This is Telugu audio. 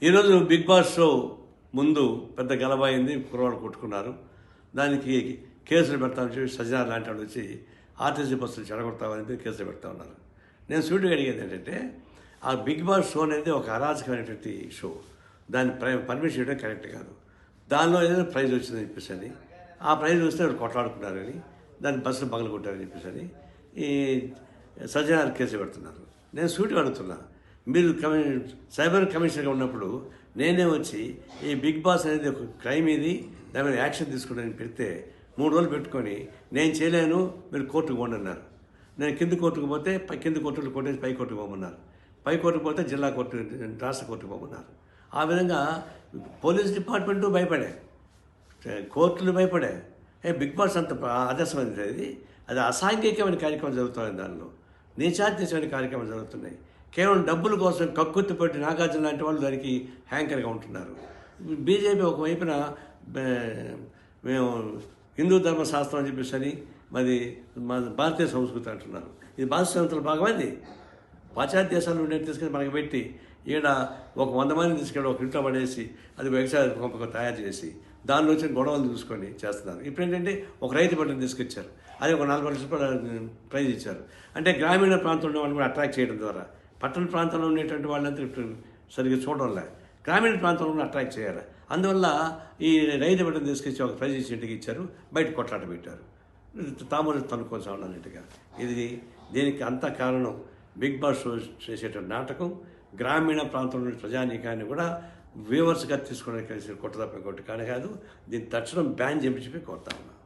ఈరోజు బిగ్ బాస్ షో ముందు పెద్ద గలభ అయింది, కుర్రవాళ్ళు కొట్టుకున్నారు. దానికి కేసులు పెడతామని చెప్పి సజ్జనార్ లాంటి వాళ్ళు వచ్చి ఆర్టీసీ బస్సులు చెడగొడతామని చెప్పి కేసులు పెడతా ఉన్నారు. నేను సూటిగా అడిగేది ఏంటంటే, ఆ బిగ్ బాస్ షో అనేది ఒక అరాచకమైనటువంటి షో. దాన్ని పర్మిషన్ ఇవ్వడం కరెక్ట్ కాదు. దానిలో ఏదైనా ప్రైజ్ వచ్చిందని చెప్పేసి అని, ఆ ప్రైజ్ వస్తే వాళ్ళు కొట్లాడుకున్నారని, దాన్ని బస్సులు పగలు కొట్టారని చెప్పేసి అని ఈ సజ్జనార్ కేసు పెడుతున్నారు. నేను సూటిగా అడుగుతున్నా, మీరు సైబర్ కమిషనర్గా ఉన్నప్పుడు నేనే వచ్చి ఈ బిగ్ బాస్ అనేది ఒక క్రైమ్ ఇది, దాని మీద యాక్షన్ తీసుకుంటానని పెడితే 3 రోజులు పెట్టుకొని నేను చేయలేను, మీరు కోర్టుకు పోండి అన్నారు. నేను కింది కోర్టుకు పోతే కింది కోర్టులు కొట్టేసి పై కోర్టుకు పోమన్నారు. పై కోర్టుకు పోతే జిల్లా కోర్టు, రాష్ట్ర కోర్టుకు పోమన్నారు. ఆ విధంగా పోలీస్ డిపార్ట్మెంటు భయపడే, కోర్టులు భయపడే. బిగ్ బాస్ అంత ఆదర్శమైనది, అది అసాంఘికమైన కార్యక్రమం జరుగుతుంది. దానిలో నీచాత్యమైన కార్యక్రమాలు జరుగుతున్నాయి. కేవలం డబ్బుల కోసం కక్కుర్తి పెట్టి నాగార్జున లాంటి వాళ్ళు దానికి హ్యాంకర్గా ఉంటున్నారు. బీజేపీ ఒకవైపున మేము హిందూ ధర్మశాస్త్రం అని చెప్పేసి అని మరి మా భారతీయ సంస్కృతి అంటున్నారు. ఇది భారతీయ సంస్కృతిలో భాగమైంది. పాశ్చాత్య దేశాలు ఉండే తీసుకొని మనకి పెట్టి ఈడ ఒక 100 మందిని తీసుకెళ్ళి ఒక ఇంట్లో పడేసి అది వ్యవసాయ పంపకం తయారు చేసి దానిలో వచ్చిన గొడవలు చూసుకొని చేస్తున్నారు. ఇప్పుడు ఏంటంటే ఒక రైతు పంటను తీసుకొచ్చారు, అది ఒక 40 లక్షల రూపాయలు ప్రైజ్ ఇచ్చారు. అంటే గ్రామీణ ప్రాంతంలో వాళ్ళని కూడా అట్రాక్ట్ చేయడం ద్వారా, పట్టణ ప్రాంతంలో ఉండేటువంటి వాళ్ళంతా సరిగ్గా చూడడంలే, గ్రామీణ ప్రాంతంలో అట్రాక్ట్ చేయాలి. అందువల్ల ఈ రైతు పంటను తీసుకొచ్చి ఒక ప్రైజ్ ఇచ్చి ఇంటికి ఇచ్చారు, బయట కొట్లాట పెట్టారు, తామూలు తనుకోసం అన్నట్టుగా. ఇది దీనికి అంత కారణం బిగ్ బాస్ షో చేసేటువంటి నాటకం. గ్రామీణ ప్రాంతంలో ప్రజానీకాన్ని కూడా వ్యూవర్స్గా తీసుకోవడానికి కలిసి కొట్టదప్ప కొట్టి కాదు. దీన్ని తక్షణం బ్యాన్ చేయించి కోరుతా ఉన్నాను.